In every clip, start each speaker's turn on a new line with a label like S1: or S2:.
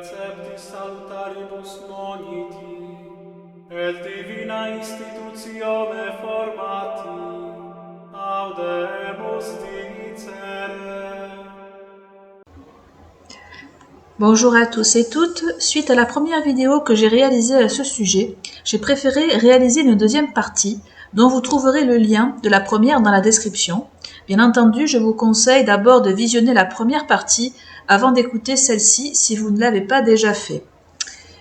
S1: receptis saltaribus moniti, et divina institutione formati, audemus dicere.
S2: Bonjour à tous et toutes. Suite à la première vidéo que j'ai réalisée à ce sujet, j'ai préféré réaliser une deuxième partie dont vous trouverez le lien de la première dans la description. Bien entendu, je vous conseille d'abord de visionner la première partie avant d'écouter celle-ci si vous ne l'avez pas déjà fait.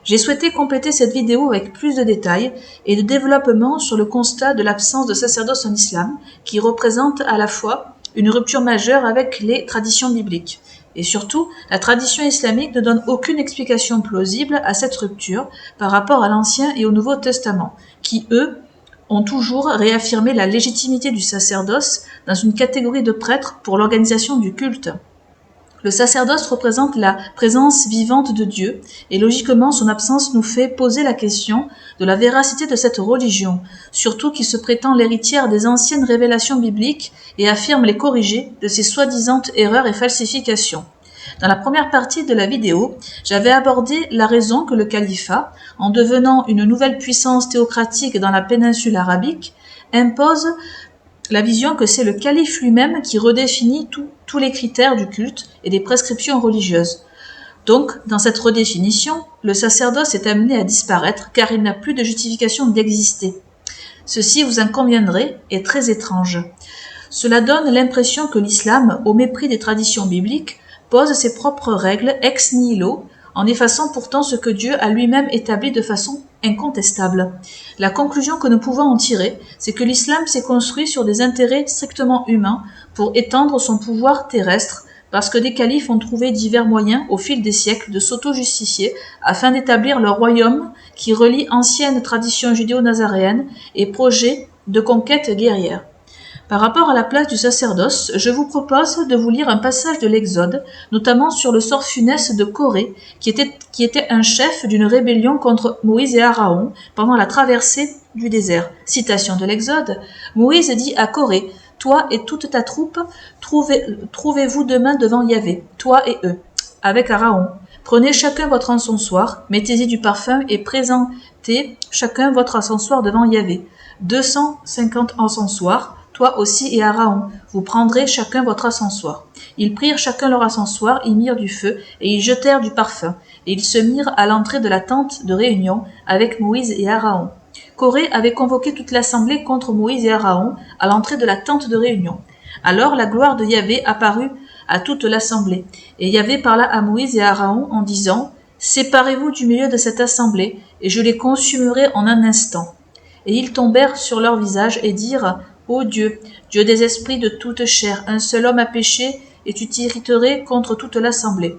S2: J'ai souhaité compléter cette vidéo avec plus de détails et de développement sur le constat de l'absence de sacerdoce en islam, qui représente à la fois une rupture majeure avec les traditions bibliques. Et surtout, la tradition islamique ne donne aucune explication plausible à cette rupture par rapport à l'Ancien et au Nouveau Testament, qui, eux, ont toujours réaffirmé la légitimité du sacerdoce dans une catégorie de prêtres pour l'organisation du culte. Le sacerdoce représente la présence vivante de Dieu, et logiquement son absence nous fait poser la question de la véracité de cette religion, surtout qui se prétend l'héritière des anciennes révélations bibliques et affirme les corriger de ces soi-disant erreurs et falsifications. Dans la première partie de la vidéo, j'avais abordé la raison que le califat, en devenant une nouvelle puissance théocratique dans la péninsule arabique, impose la vision que c'est le calife lui-même qui redéfinit tous les critères du culte et des prescriptions religieuses. Donc, dans cette redéfinition, le sacerdoce est amené à disparaître car il n'a plus de justification d'exister. Ceci, vous en conviendrez, est très étrange. Cela donne l'impression que l'islam, au mépris des traditions bibliques, pose ses propres règles ex nihilo, en effaçant pourtant ce que Dieu a lui-même établi de façon incontestable. La conclusion que nous pouvons en tirer, c'est que l'islam s'est construit sur des intérêts strictement humains pour étendre son pouvoir terrestre, parce que des califes ont trouvé divers moyens au fil des siècles de s'auto-justifier afin d'établir leur royaume qui relie anciennes traditions judéo-nazaréennes et projets de conquête guerrière. Par rapport à la place du sacerdoce, je vous propose de vous lire un passage de l'Exode, notamment sur le sort funeste de Coré, qui était un chef d'une rébellion contre Moïse et Aaron pendant la traversée du désert. Citation de l'Exode. Moïse dit à Coré, « Toi et toute ta troupe, trouvez-vous demain devant Yahvé, toi et eux, avec Aaron. Prenez chacun votre encensoir, mettez-y du parfum et présentez chacun votre encensoir devant Yahvé. 250 encensoirs, toi aussi et Aaron, vous prendrez chacun votre ascensoir. Ils prirent chacun leur ascensoir, ils mirent du feu, et ils jetèrent du parfum, et ils se mirent à l'entrée de la tente de réunion avec Moïse et Aaron. Coré avait convoqué toute l'assemblée contre Moïse et Aaron à l'entrée de la tente de réunion. Alors la gloire de Yahvé apparut à toute l'assemblée, et Yahvé parla à Moïse et à Aaron en disant « Séparez-vous du milieu de cette assemblée, et je les consumerai en un instant. » Et ils tombèrent sur leur visage et dirent « Ô Dieu, Dieu des esprits de toute chair, un seul homme a péché, et tu t'irriterais contre toute l'assemblée. »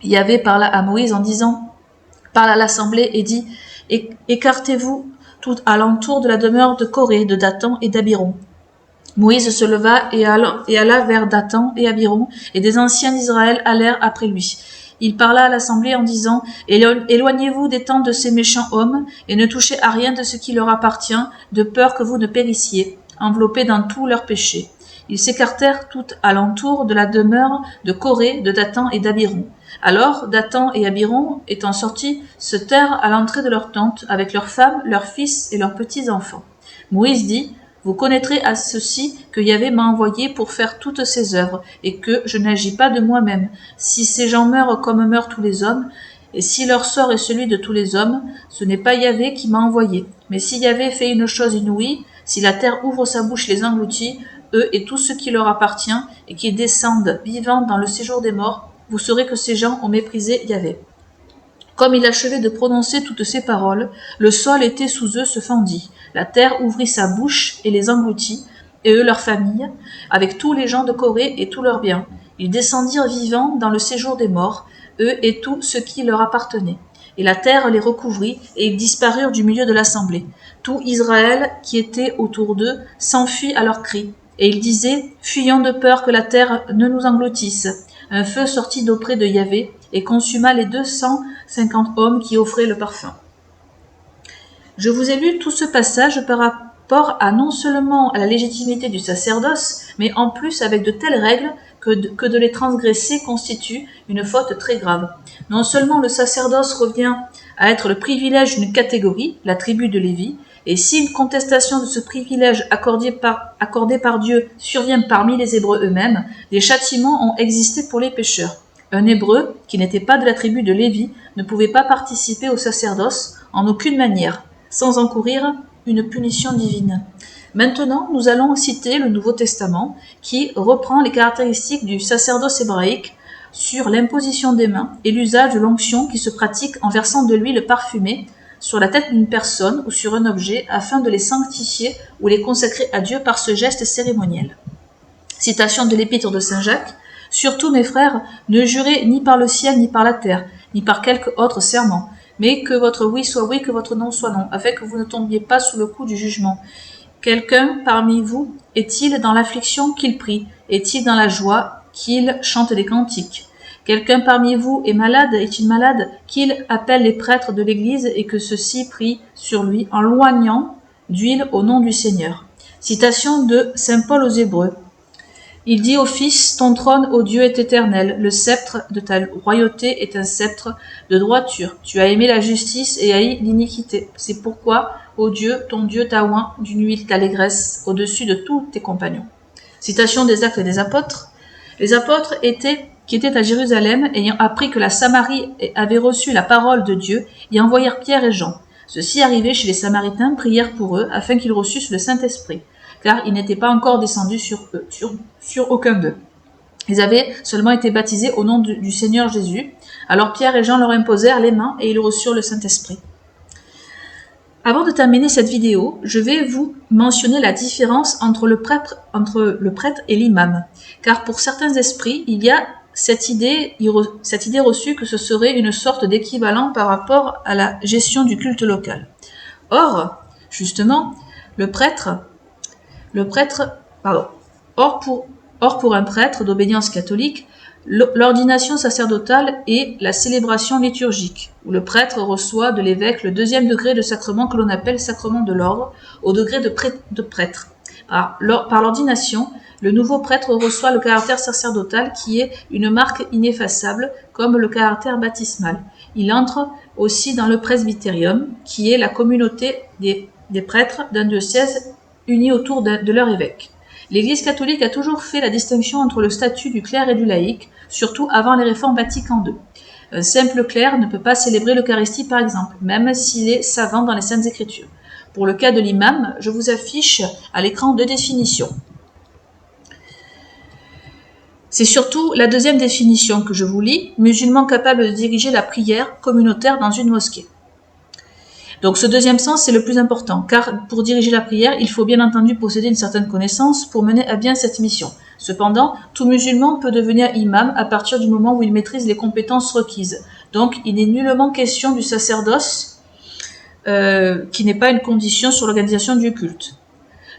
S2: Yahvé parla à Moïse en disant « Parle à l'assemblée et dit « Écartez-vous tout alentour de la demeure de Coré, de Dathan et d'Abiron. » Moïse se leva et alla vers Dathan et Abiron, et des anciens d'Israël allèrent après lui. Il parla à l'assemblée en disant « Éloignez-vous des tentes de ces méchants hommes, et ne touchez à rien de ce qui leur appartient, de peur que vous ne périssiez, enveloppés dans tous leurs péchés. » Ils s'écartèrent tout alentour de la demeure de Coré, de Dathan et d'Abiron. Alors Dathan et Abiron, étant sortis, se tinrent à l'entrée de leur tente, avec leurs femmes, leurs fils et leurs petits-enfants. Moïse dit « Vous connaîtrez à ceci que Yahvé m'a envoyé pour faire toutes ces œuvres, et que je n'agis pas de moi-même. Si ces gens meurent comme meurent tous les hommes, et si leur sort est celui de tous les hommes, ce n'est pas Yahvé qui m'a envoyé. Mais si Yahvé fait une chose inouïe, si la terre ouvre sa bouche et les engloutit, eux et tout ce qui leur appartient, et qu'ils descendent vivants dans le séjour des morts, vous saurez que ces gens ont méprisé Yahvé. » Comme il achevait de prononcer toutes ces paroles, le sol était sous eux se fendit. La terre ouvrit sa bouche et les engloutit, et eux leurs familles, avec tous les gens de Coré et tous leurs biens. Ils descendirent vivants dans le séjour des morts, eux et tout ce qui leur appartenait. Et la terre les recouvrit, et ils disparurent du milieu de l'assemblée. Tout Israël qui était autour d'eux s'enfuit à leurs cris. Et ils disaient « Fuyons de peur que la terre ne nous engloutisse. » Un feu sortit d'auprès de Yahvé et consuma les 250 hommes qui offraient le parfum. Je vous ai lu tout ce passage par rapport à non seulement à la légitimité du sacerdoce, mais en plus avec de telles règles que de les transgresser constitue une faute très grave. Non seulement le sacerdoce revient à être le privilège d'une catégorie, la tribu de Lévi, et si une contestation de ce privilège accordé par Dieu survient parmi les Hébreux eux-mêmes, des châtiments ont existé pour les pécheurs. Un Hébreu, qui n'était pas de la tribu de Lévi, ne pouvait pas participer au sacerdoce en aucune manière, sans encourir une punition divine. Maintenant, nous allons citer le Nouveau Testament, qui reprend les caractéristiques du sacerdoce hébraïque sur l'imposition des mains et l'usage de l'onction qui se pratique en versant de l'huile parfumée sur la tête d'une personne ou sur un objet afin de les sanctifier ou les consacrer à Dieu par ce geste cérémoniel. Citation de l'épître de Saint Jacques. Surtout, mes frères, ne jurez ni par le ciel, ni par la terre, ni par quelque autre serment, mais que votre oui soit oui, que votre non soit non, afin que vous ne tombiez pas sous le coup du jugement. Quelqu'un parmi vous est-il dans l'affliction qu'il prie? Est-il dans la joie qu'il chante des cantiques? Quelqu'un parmi vous est-il malade, qu'il appelle les prêtres de l'Église et que ceux-ci prient sur lui en loignant d'huile au nom du Seigneur. Citation de Saint Paul aux Hébreux. Il dit au Fils, ton trône, ô Dieu, est éternel, le sceptre de ta royauté est un sceptre de droiture. Tu as aimé la justice et haï l'iniquité. C'est pourquoi, ô Dieu, ton Dieu t'a oint d'une huile d'allégresse au-dessus de tous tes compagnons. Citation des Actes des Apôtres. Les apôtres qui étaient à Jérusalem, ayant appris que la Samarie avait reçu la parole de Dieu, y envoyèrent Pierre et Jean. Ceux-ci, arrivés chez les Samaritains, prièrent pour eux, afin qu'ils reçussent le Saint-Esprit, car il n'était pas encore descendu sur eux, sur aucun d'eux. Ils avaient seulement été baptisés au nom du Seigneur Jésus. Alors Pierre et Jean leur imposèrent les mains et ils reçurent le Saint-Esprit. Avant de terminer cette vidéo, je vais vous mentionner la différence entre le prêtre et l'imam. Car pour certains esprits, il y a cette idée reçue que ce serait une sorte d'équivalent par rapport à la gestion du culte local. Or, justement, pour un prêtre d'obédience catholique, l'ordination sacerdotale est la célébration liturgique, où le prêtre reçoit de l'évêque le deuxième degré de sacrement que l'on appelle sacrement de l'ordre, au degré de prêtre. Par l'ordination, le nouveau prêtre reçoit le caractère sacerdotal qui est une marque ineffaçable, comme le caractère baptismal. Il entre aussi dans le presbytérium, qui est la communauté des prêtres d'un diocèse unis autour de leur évêque. L'Église catholique a toujours fait la distinction entre le statut du clerc et du laïc, surtout avant les réformes Vatican II. Un simple clerc ne peut pas célébrer l'Eucharistie par exemple, même s'il est savant dans les Saintes Écritures. Pour le cas de l'imam, je vous affiche à l'écran deux définitions. C'est surtout la deuxième définition que je vous lis, musulman capable de diriger la prière communautaire dans une mosquée. Donc ce deuxième sens, c'est le plus important, car pour diriger la prière, il faut bien entendu posséder une certaine connaissance pour mener à bien cette mission. Cependant, tout musulman peut devenir imam à partir du moment où il maîtrise les compétences requises. Donc il n'est nullement question du sacerdoce, qui n'est pas une condition sur l'organisation du culte.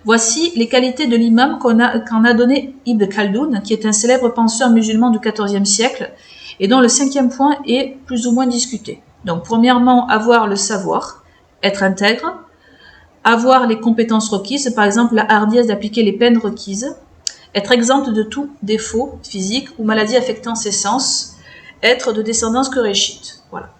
S2: Voici les qualités de l'imam qu'en a donné Ibn Khaldoun, qui est un célèbre penseur musulman du XIVe siècle, et dont le 5e point est plus ou moins discuté. Donc premièrement, avoir le savoir, être intègre, avoir les compétences requises, par exemple la hardiesse d'appliquer les peines requises, être exempt de tout défaut physique ou maladie affectant ses sens, être de descendance quréchite. Voilà.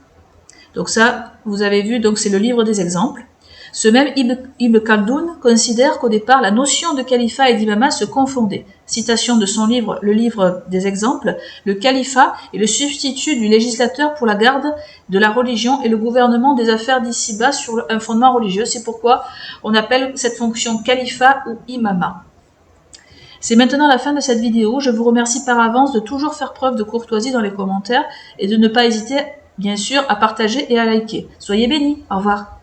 S2: Donc ça, vous avez vu, donc c'est le livre des exemples. Ce même Ibn Khaldoun considère qu'au départ, la notion de califat et d'imama se confondaient. Citation de son livre, le livre des exemples, le califat est le substitut du législateur pour la garde de la religion et le gouvernement des affaires d'ici-bas sur un fondement religieux. C'est pourquoi on appelle cette fonction califat ou imama. C'est maintenant la fin de cette vidéo. Je vous remercie par avance de toujours faire preuve de courtoisie dans les commentaires et de ne pas hésiter, bien sûr, à partager et à liker. Soyez bénis. Au revoir.